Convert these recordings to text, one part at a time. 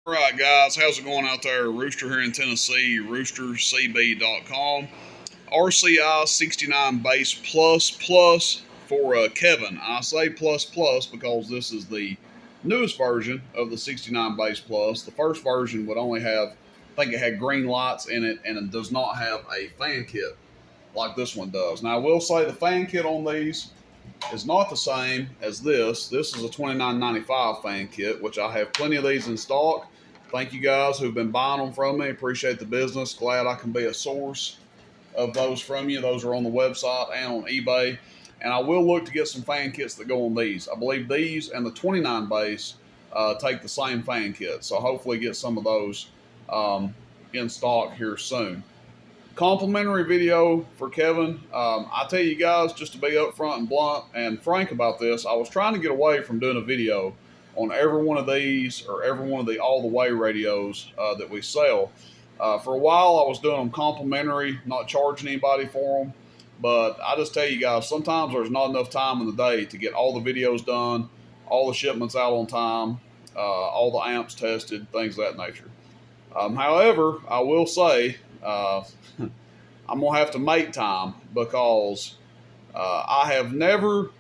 All right, guys, how's it going out there? Rooster here in Tennessee, roostercb.com. RCI 69 base plus for Kevin. I say plus because this is the newest version of the 69 base plus. The first version would only have, I think it had green lights in it, and it does not have a fan kit like this one does. Now, I will say the fan kit on these is not the same as this. This is a $29.95 fan kit, which I have plenty of these in stock. Thank you guys who've been buying them from me. Appreciate the business. Glad I can be a source of those from you. Those are on the website and on eBay. And I will look to get some fan kits that go on these. I believe these and the 29 base take the same fan kit. So hopefully get some of those in stock here soon. Complimentary video for Kevin. I tell you guys, just to be upfront and blunt and frank about this, I was trying to get away from doing a video on every one of these or every one of the all-the-way radios that we sell. For a while, I was doing them complimentary, not charging anybody for them. But I just tell you guys, sometimes there's not enough time in the day to get all the videos done, all the shipments out on time, all the amps tested, things of that nature. However, I will say I'm going to have to make time because I have never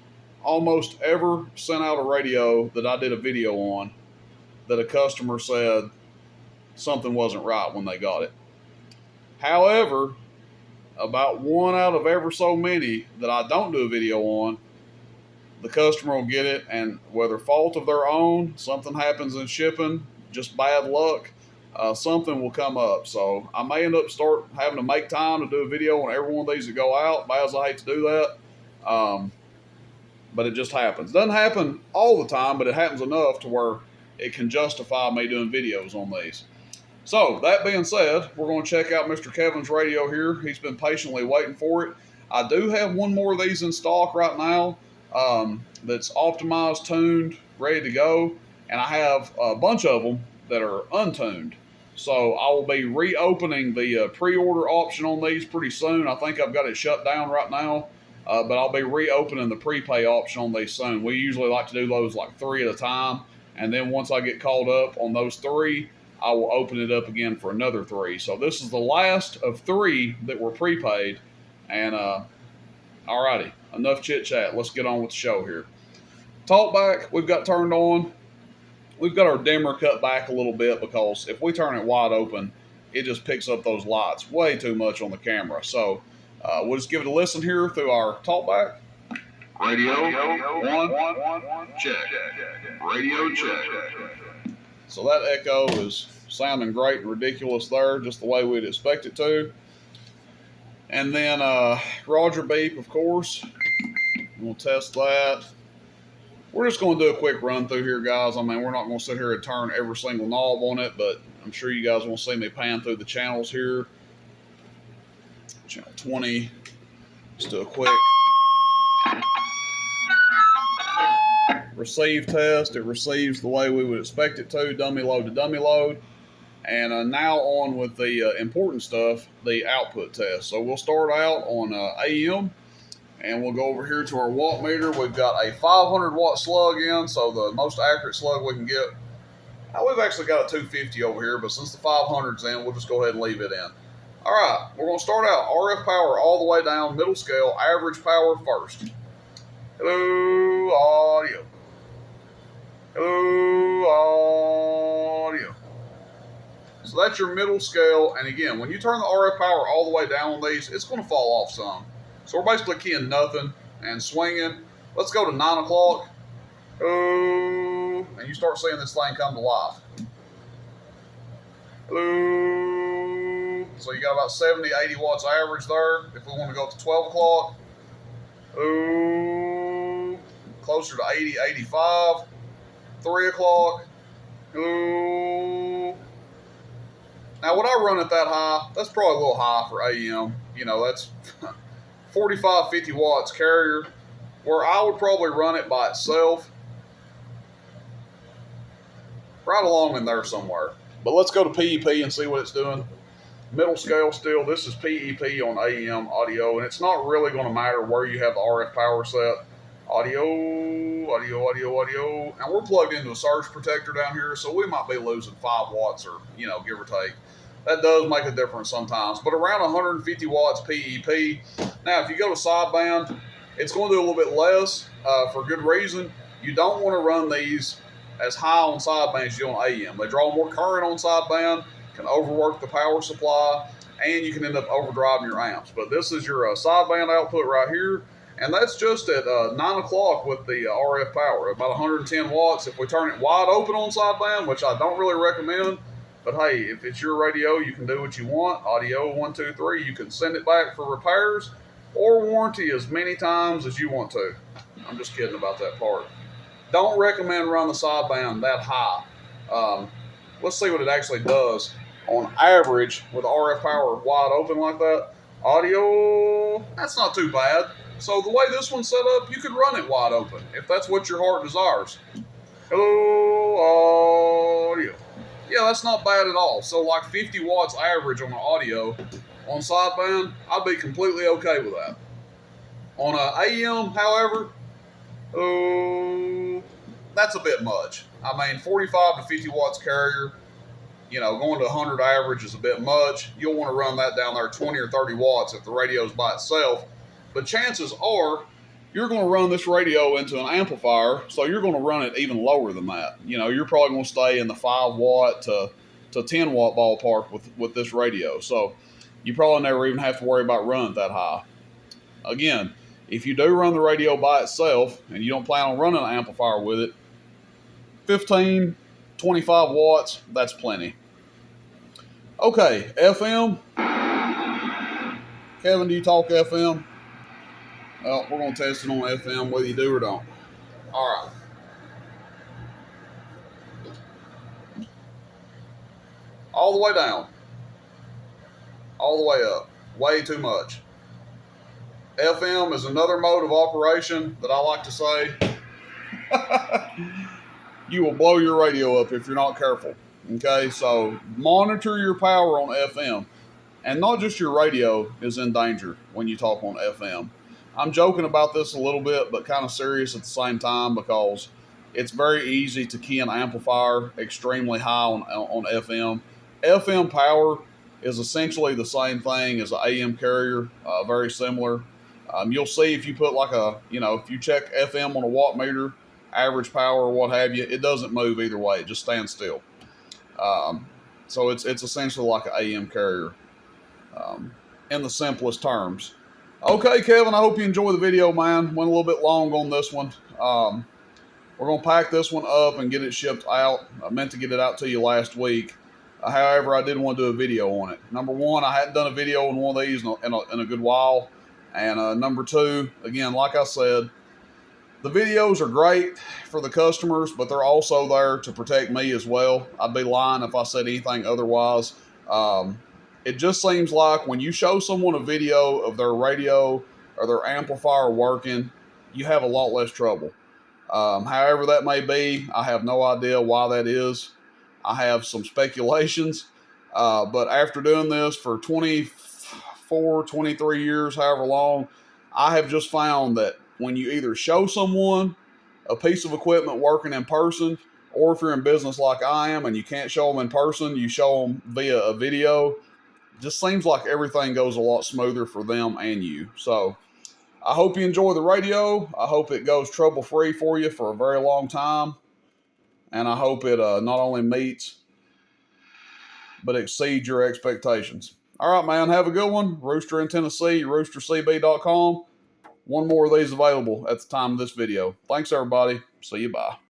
almost ever sent out a radio that I did a video on that a customer said something wasn't right when they got it. However, about one out of ever so many that I don't do a video on, the customer will get it, and whether fault of their own, something happens in shipping, just bad luck, something will come up. So I may end up start having to make time to do a video on every one of these that go out. Bad as I hate to do that. But it just happens. Doesn't happen all the time, but it happens enough to where it can justify me doing videos on these. So, that being said, we're going to check out Mr. Kevin's radio here. He's been patiently waiting for it. I do have one more of these in stock right now that's optimized, tuned, ready to go. And I have a bunch of them that are untuned. So, I will be reopening the pre-order option on these pretty soon. I think I've got it shut down right now. But I'll be reopening the prepay option on these soon. We usually like to do those like 3 at a time. And then once I get caught up on those 3, I will open it up again for another 3. So this is the last of 3 that were prepaid. And alrighty, enough chit chat. Let's get on with the show here. Talkback, we've got turned on. We've got our dimmer cut back a little bit because if we turn it wide open, it just picks up those lights way too much on the camera. So we'll just give it a listen here through our talkback. Radio, one, check. Radio, check. So that echo is sounding great and ridiculous there, just the way we'd expect it to. And then Roger beep, of course. We'll test that. We're just going to do a quick run through here, guys. I mean, we're not going to sit here and turn every single knob on it, but I'm sure you guys will see me pan through the channels here. Channel 20. Let's do a quick receive test. It receives the way we would expect it to, dummy load to dummy load. And now on with the important stuff, the output test. So we'll start out on AM, and we'll go over here to our watt meter. We've got a 500 watt slug in, so the most accurate slug we can get. Now we've actually got a 250 over here, but since the 500's in, we'll just go ahead and leave it in. All right, we're going to start out RF power all the way down, middle scale, average power first. Hello, audio. Hello, audio. So that's your middle scale. And again, when you turn the RF power all the way down on these, it's going to fall off some. So we're basically keying nothing and swinging. Let's go to 9 o'clock. Hello. And you start seeing this thing come to life. Hello. So you got about 70, 80 watts average there. If we want to go to 12 o'clock. Hello. Closer to 80, 85. 3 o'clock. Hello. Now, when I run it that high, that's probably a little high for AM. You know, that's 45, 50 watts carrier. Where I would probably run it by itself, right along in there somewhere. But let's go to PEP and see what it's doing. Middle scale still. This is PEP on AM audio, and it's not really going to matter where you have the RF power set. Audio, audio, audio, audio. And we're plugged into a surge protector down here, so we might be losing 5 watts or, give or take. That does make a difference sometimes. But around 150 watts PEP. Now, if you go to sideband, it's going to do a little bit less for good reason. You don't want to run these as high on sideband as you do on AM. They draw more current on sideband, can overwork the power supply, and you can end up overdriving your amps. But this is your sideband output right here. And that's just at 9 o'clock with the RF power, about 110 watts. If we turn it wide open on sideband, which I don't really recommend, but hey, if it's your radio, you can do what you want. Audio 1, 2, 3, you can send it back for repairs or warranty as many times as you want to. I'm just kidding about that part. Don't recommend running the sideband that high. Let's see what it actually does on average with RF power wide open like that. Audio, that's not too bad. So the way this one's set up, you could run it wide open if that's what your heart desires. Hello, audio. Yeah, that's not bad at all. So like 50 watts average on the audio on sideband, I'd be completely okay with that. On AM, however, that's a bit much. I mean, 45 to 50 watts carrier, going to 100 average is a bit much. You'll want to run that down there 20 or 30 watts if the radio's by itself. But chances are you're going to run this radio into an amplifier, so you're going to run it even lower than that. You're probably going to stay in the 5 watt to 10 watt ballpark with this radio. So you probably never even have to worry about running that high. Again, if you do run the radio by itself and you don't plan on running an amplifier with it, 15, 25 watts, that's plenty. Okay, FM. Kevin, do you talk FM? Well, we're going to test it on FM whether you do or don't. All right. All the way down. All the way up. Way too much. FM is another mode of operation that I like to say. You will blow your radio up if you're not careful. Okay, so monitor your power on FM. And not just your radio is in danger when you talk on FM. I'm joking about this a little bit, but kind of serious at the same time because it's very easy to key an amplifier extremely high on FM. FM power is essentially the same thing as an AM carrier, very similar. You'll see if you put if you check FM on a watt meter, average power or what have you, it doesn't move either way. It just stands still. So it's essentially like an AM carrier in the simplest terms. Okay, Kevin, I hope you enjoy the video, man. Went a little bit long on this one. We're going to pack this one up and get it shipped out. I meant to get it out to you last week. However, I didn't want to do a video on it. Number one, I hadn't done a video on one of these in a good while. And number two, again, like I said, the videos are great for the customers, but they're also there to protect me as well. I'd be lying if I said anything otherwise. It just seems like when you show someone a video of their radio or their amplifier working, you have a lot less trouble. However that may be, I have no idea why that is. I have some speculations, but after doing this for 24, 23 years, however long, I have just found that when you either show someone a piece of equipment working in person, or if you're in business like I am and you can't show them in person, you show them via a video, just seems like everything goes a lot smoother for them and you. So I hope you enjoy the radio. I hope it goes trouble-free for you for a very long time. And I hope it not only meets, but exceeds your expectations. All right, man, have a good one. Rooster in Tennessee, roostercb.com. One more of these available at the time of this video. Thanks, everybody. See you, bye.